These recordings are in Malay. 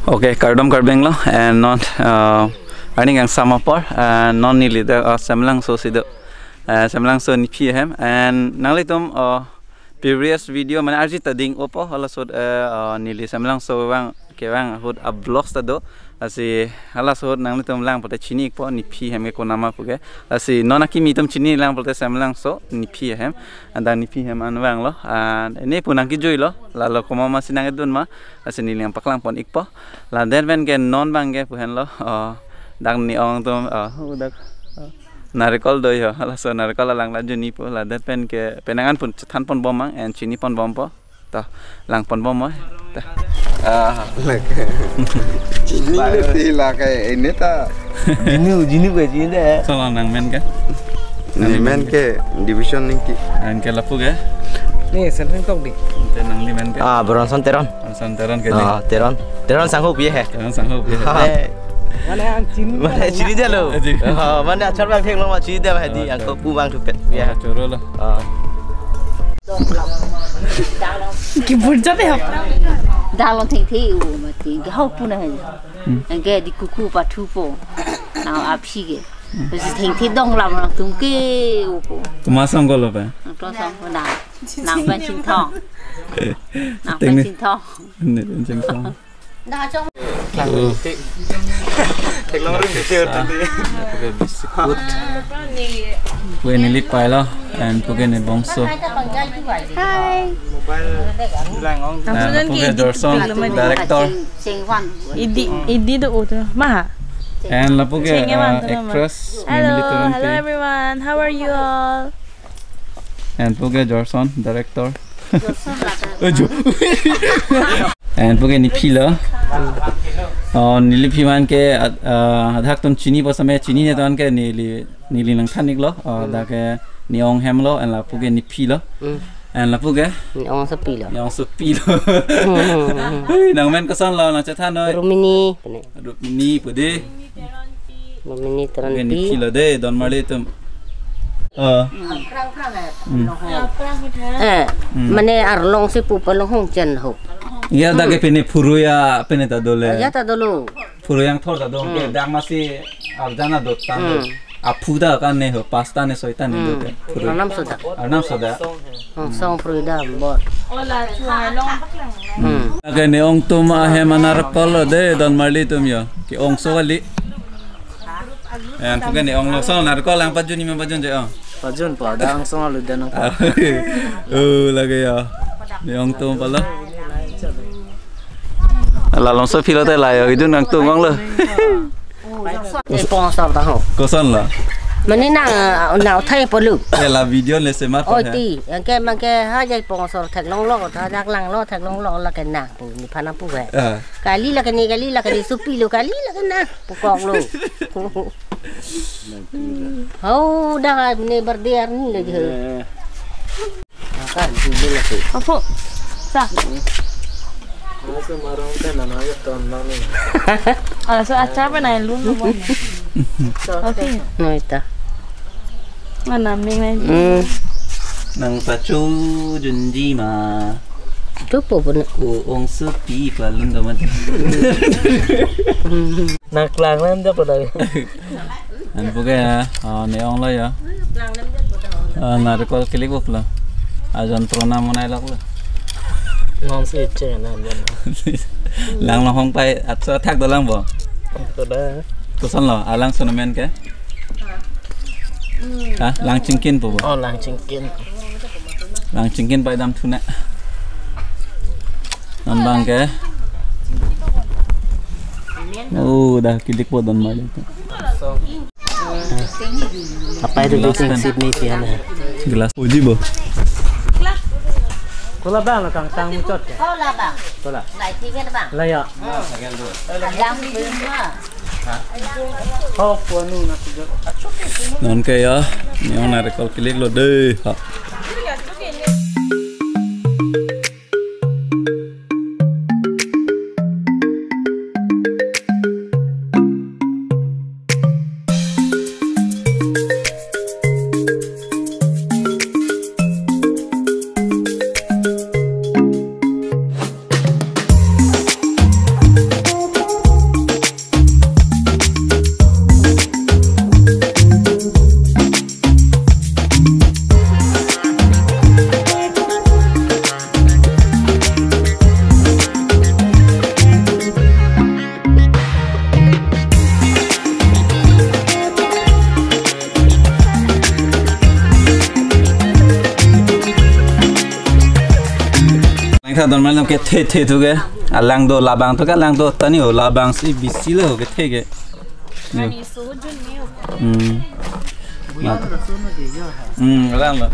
Okay, kardom karbeng lo and not earning ang sama por and non nili the semlang so sido semlang so ni pm and nalitum previous video mana arji tading opo hala so nili semlang so wang kewang hud vlogs tado asi hala so nalitum lang pote chini po ni pm ko nama puge asi nona ki mitum chini lang pote semlang so ni pm and ni pm an wang lo and ini punang ki joi lo lalo ko mama sinang edun ma asi nili ang paklang pon ikpo la den ven gen non bang ge puhen lo dang ni ong tum dak narikol doi ho hala so narikol lang la juni po la den pen ke penangan pun than pon bom mang and chini pon bom po ta lang pon bom mo ta Chini lebih lah kayak ini ta. Jini ke jini deh. so lang nang men ke Men ke division ni ki. and ke lapu ke Nih, senteng tok di. tenang li men ke Bronson teron. santaran ke Teron sanggup ya. jangan sanggup ya Mana yang cini? Mana cini dia lo? Mana acar bang theng lo ma cini dia bah di yang ko pu bang tu pet. ya coro lo Kibun jadi apa? Dalam tinggi mà tinggi hậu pun ada. Cái đi cucu batu po, nào áp xí cái. Bây giờ tinggi đông làm là tung cái. tumasang ko lo pa Trong sông có nào, nào bên chim thong, nào bên chim thong. ni jeng song Dah trong. Thek long ring kecil tadi. puge bisikut puge ni lik pai lo and puge ni bongso Hai. Bilang ong. puge dorson director Sinh văn. Idi do outro. Maha. and la puge Cengnya mantu nama. actress Hello, militaran hello everyone. How are you all? and puge dorson director and puge ni pila nili piman ke adhak tum chini posame chini ne ton ke nili lang thanik lo da ke ni ong hem lo and la puge ni pila and la puge Ông sắp pi rồi. ni ong su pila nang men ko son lo na cha than oi Rumini. ni pude Rumini puge teran ni pi. pila de don male tum Mana arlong si pupa long hong chen ho. ya da ke pene furuya pene ta dole Ya ta dulu. furuyang thor ta dong ke dang masi arjana dot tan apuda kan ne ho pasta ne soita ne dot furu Nam sudah. arnam soda Song Frida bot. Hola, chuai long pak lang. ke ne ong tum a he manar kol de don marli tum yo ki ong so wali and puge ne ong lo so nar kol lang pajun ni me pajun je Pajun pa dang song lu dan oh lagi ya ne ong tum pala la long so philo te la yo idun nang tu ngong lo Sponsor dah ho. koson la Mana nào thay bỏ lực. la video le se mar Ôi ti, cái mà cái hai dây sponsor thật long lo, thật rác lăng lo, thật long lo là cái nào, ni phana pu vậy. Kali là cái này, kali là cái đi supi lo, kali là cái nào, pu kong lo. Oh, dah ni berdiar ni lagi. Kan ni lah tu. Apa? Sa. Masa marong kan na ya ton nang ni. So acar pa na lum lo bon. Okay. Noi ta. Mana ming na. nang pachu junji ma Tu po pun. ko ong su pi palun da man Nak lang nam dia pada. an puge ne ong lo ya nar kol kilik bok lo ajon trona monai lok lo Nong si che na dia. lang lo hong pai at so thak do lang bo Pada. to son lo alang sonomen ke lang chingkin po bo Oh lang cingkin. lang chingkin pai dam thuna nan bang ke dah kilik po don mal itu Apa itu bikin Sydney pian. gelas uji bo Kula bang kang sang mucot ya. Kau lah bang. Kula. Lại thì cái bang. Lah ya. Yang belum lah. Oh puanu nak juga. non ke ya ni ong nar kol kilik lo de thằng tuần mai cái thề thôi cái lang đồ là bằng thôi cái lang đồ tani ở là bằng si bisi là cái thề cái lang là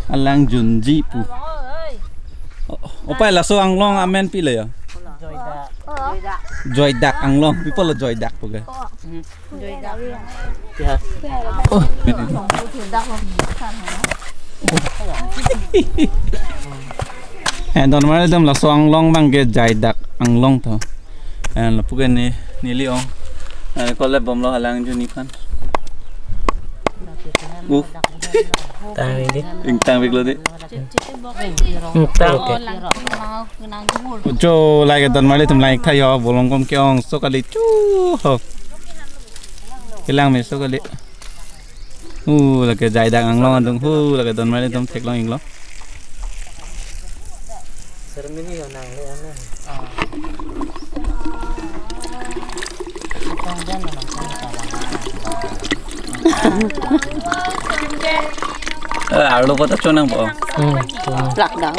lang junji pu opai là so ang long amen pi le joy dak ang long people là joy dak pu cái tuần mai là so ang long bằng cái joy dak ang long thôi là pu cái này li ong có lẽ bom lo lang junji pan tang việc luôn đấy cho lại cái tuần mai tụi lại thay họ bộ lòng con kêu số cái chú hộp cái lang mình số cái là cái dài đang ăn lo đúng là cái tuần mai tụi thiệt lo hình lo lúc có cho năng bộ lạc đó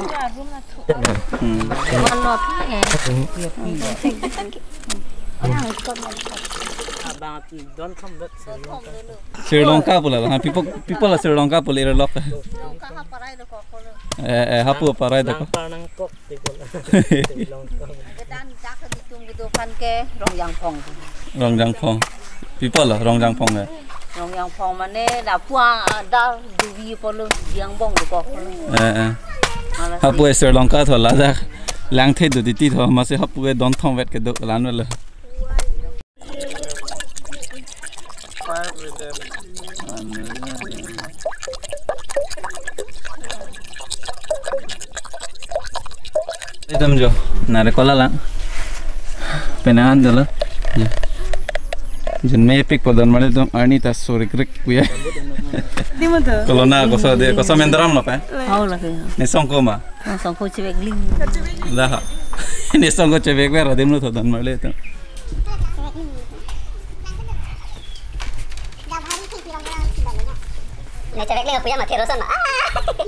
Sri Lanka pula lah people là Sri Lanka pula ir lok hapu parai dah ko rong jang phong people là rong jang phong này rong jang phong mà nè đã qua đã duvi polo giang bong được ko hapu Sri Lanka thôi là ra lang thế được tí thôi mà sẽ hapu don thong vet cái được lán rồi Itu jo, nare kola lang, penahan dulu. Jenme pik podan mana tu, ani tas sorry krik kuya. Di mana tu? Kalau na kosa mendaram lah pe. Hau lah ke. Nesongko ma. Nesongko cewek ling. Dah. Nesongko cewek ber ada mulu podan mana tu. Này cewek ling punya mati rosan. Yes, betul.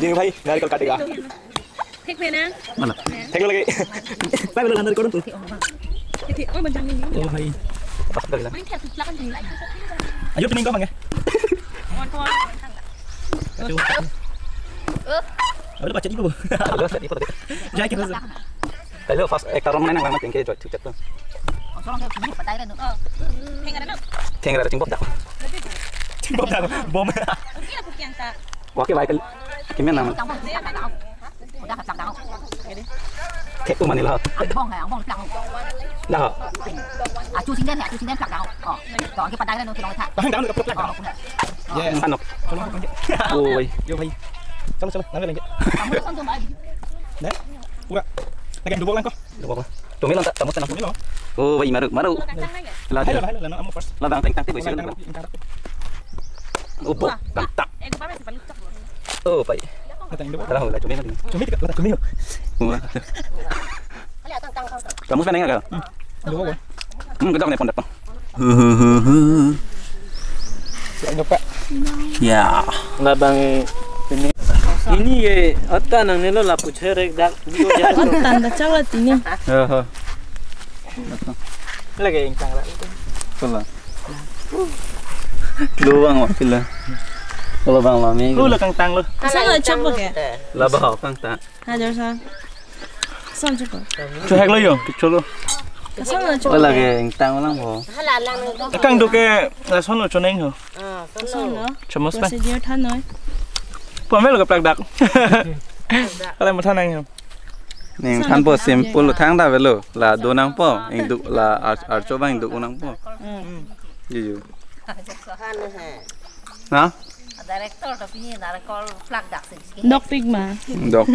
Ding bhai, dari kal kateगा. Thek pe na. Mana? Thek lagi. Bhai boleh lantar kodon tu. Thì ôi mình chẳng nhìn Oh bhai. Pas dah lah. mình theo tụt lakan thì lại. Ayo pening kau mangga. Con. Ada baca ibu. Ada baca ibu tadi. Jai kita. Kalau pas karam mana nama tinggi jauh cek tu. Theng ada cimbok dah. Cimbok dah bom. Wah cái bài cái咩nama? Thek tu mana lah? Dah. Chú xin đen phạt đạo. Chọn cái phần đáy lên nó thì nó thả. Tahan dah dekat belakang. Yeah, anok. Oi, yo bhai. Chalo, nanti lagi. Dah. Buka. Lagi dua lang ko. Dua. Tumil lang tamu tanah tumil. Oh, bhai maru. Lah dia. Lah amo first. Lah bang tang boleh sila. Upo, tak. Oh, bhai. Tahu lah tumil lagi. Tumil. Kamu kan enggak? Dua. Kita kena pondok. Ya. Lah bang ini ye atta nang nelo la puche rek dak video ja Tanda cawat ini. lagi ingkang la Pula. Luang wak pila. Kalau bang lami. lu la kang tang lu Sao lại chụp được kìa? Lah bahau kang ta. Hai giờ sao? Sao chụp được? chu hek lu yo chu lu Sao lại chụp? Ola ke tang lang ho. kang du ke la son lu chu neng ho Sao nữa? chamos Tôi ba sẽ đưa thân nói. po me lu ka plak dak ala ma thanang ho Ning than po simple thang da velo la do nang po ing du la ar cho bang du nang po. Ju. Na? director tapi ni director flag dak sih. Dog pig mà. Dok.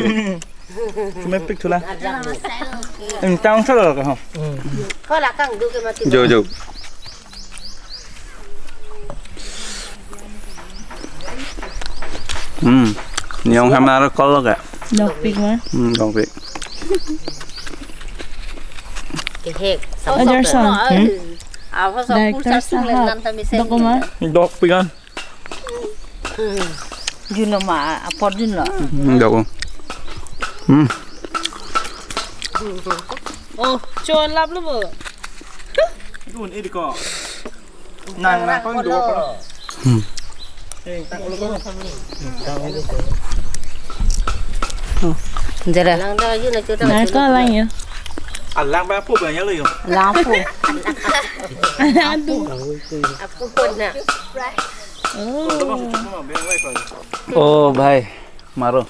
Cuma pik tu lah. Tang salah kau. Kau lah kang dulu mati. Jo. Nyong hamar kol ke? Dog pig mà. Dok pig. Hek. Ajar son. Apa so pusat sunglen nanti misal. Dog mà. Dog pik kan. Juno ma apa juno? Dok. Ồ, trồn lắm luôn vợ. Tuan ini kau. Nang kau yang dua kau. Jara. Lang dah juno cerita. Nãy có lanh nhỉ? Lang ba pun banyak lagi. Lang pu. Aduh. Aku pun nak. Oh, bhai. Maro.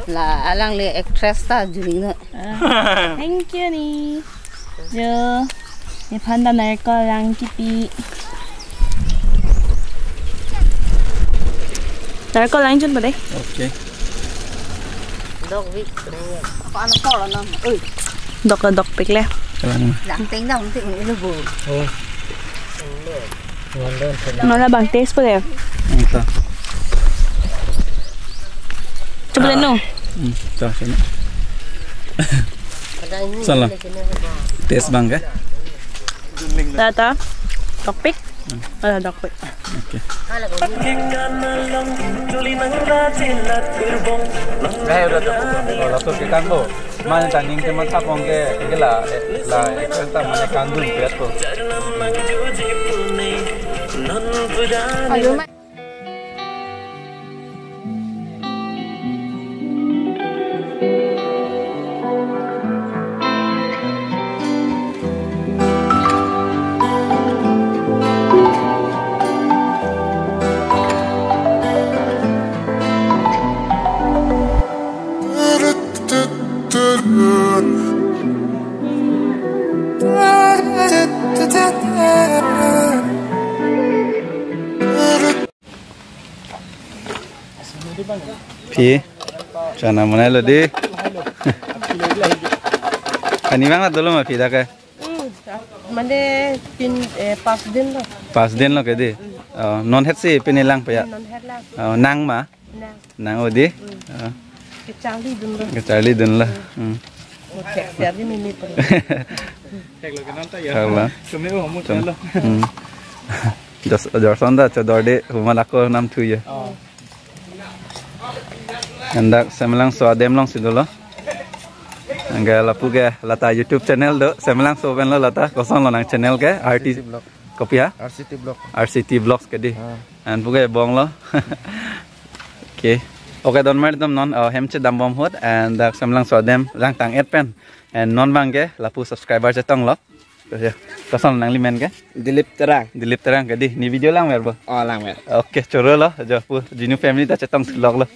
Lah lang le actress ta juling na. Thank you ni. Giờ để 판단 날 거랑 TV. 날 거랑 좀 봐래. Okay. Dog vịt. Có ăn to là nó. Dog là dog pig le. Lang tính đồng thì cũng bù. Nó là bằng taste po đấy. Ito. Coba lihat no. Ito, sini. Salah. Taste bang ke? Data. Dog pig. Ada dog pig. Okay. Đây udah kalau tu kita tu, mana tanding cuma tapong ke, lah, kita mana kandung biar tu. Pi, chana mana lo di? Ani bang lah dulu mah pi dah ke? Mana pin pas din lo. Pas din lo ke di? Non het si pinilang pa ya? Non het lah. Nang mah? Nang odi? Kecali dun lo. Kecali dun lah. Cek siapa ni pun. Cek lo kenal tak ya? Kalau. Cuma itu kamu cek lo. Jorson dah cedor di rumah aku 6 ya. Hendak semelang suadem long situ lo. Angga lapu ke lata YouTube channel do semelang soben lo lata kosong lo nang channel ke RT blog. Kopi ya? RCT blog. RCT blogs ke di. An puge bong lo. Okay. Okay, don mer dom non hem che dam bom hot and dak semelang suadem lang tang et pen and non bang ke lapu subscriber che tong lo. Ya. Kosong nang limen ke? Dilip terang ke di. Ni video lang mer bo. Oh lang mer. Okay, choro lo. Jo pu Jinu family ta che tong log lo.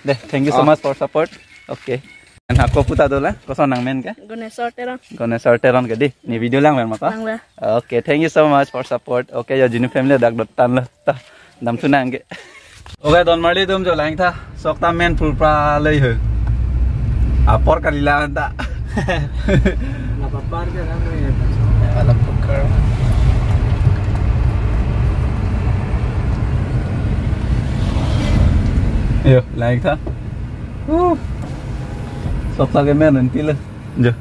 Deh, thank you so much for support. Okay. Dan aku putar dulu lah. Kosong nang men ke? Gonna sorteran. Gonna sorteran ke di. Ni video lang mer maka. Lang lah. Okay, thank you so much for support. Okay, ya Jinu family dak dotan lo. Ta dam tunang ke. Okay, don marli tum jo lang tha. Sok ta men full pra lei hu. Apor kalila ta. Napapar ka lang eh. Alam pukar. Yo, like tha. Sok lagi men nanti lah. Jo.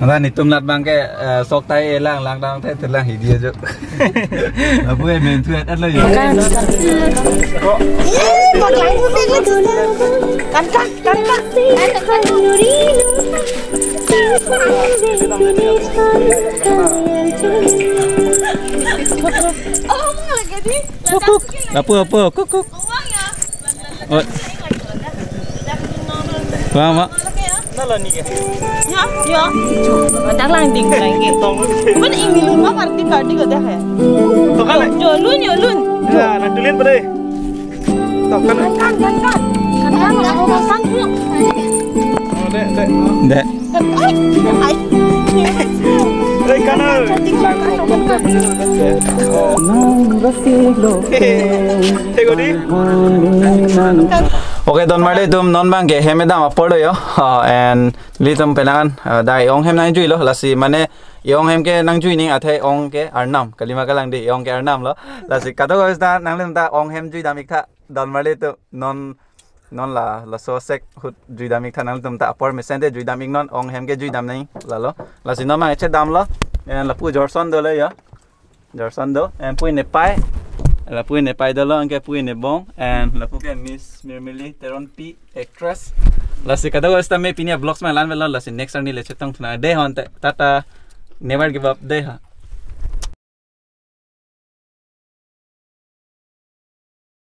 Ada ni tum nat bang ke sok tai lang dang tai terlang hidia jo. Apa yang men tu ada yo. Apa kuk. Oh. Faham tak? Nala ni ke? Ya. Ada lang ding lagi. Mana ini lu mah arti kadi ke dah ya? Tu kan? Jolun. Ya, nak tulen pada. Tu kan? Kan. Aku pasang dulu. Oh, dek. Dek. Ai. Oke, don mari tum non bang ke hemedam apodo yo, and litum penan dai ong hem nang jui lo, lasi mane yong hem ke nang jui ning athe ong ke arnam, kalima kalang di yong ke arnam lo, lasi kato ko sta nang lem ta ong hem jui damik tha, don mari tu non la so sek hut jui damik tha nang tum ta apor mesende jui damik non ong hem ke jui dam nai la lo, lasi non ma eche dam lo, and la pu jorson do le yo, jorson do, and pu ne pai. La pui ne pai dalo angke pui ne bong and la pui Miss Mirmili Teron P actress la si kada gosta me pinia vlogs ma lan velo la si next ni le chetong tuna de hon tata never give up de ha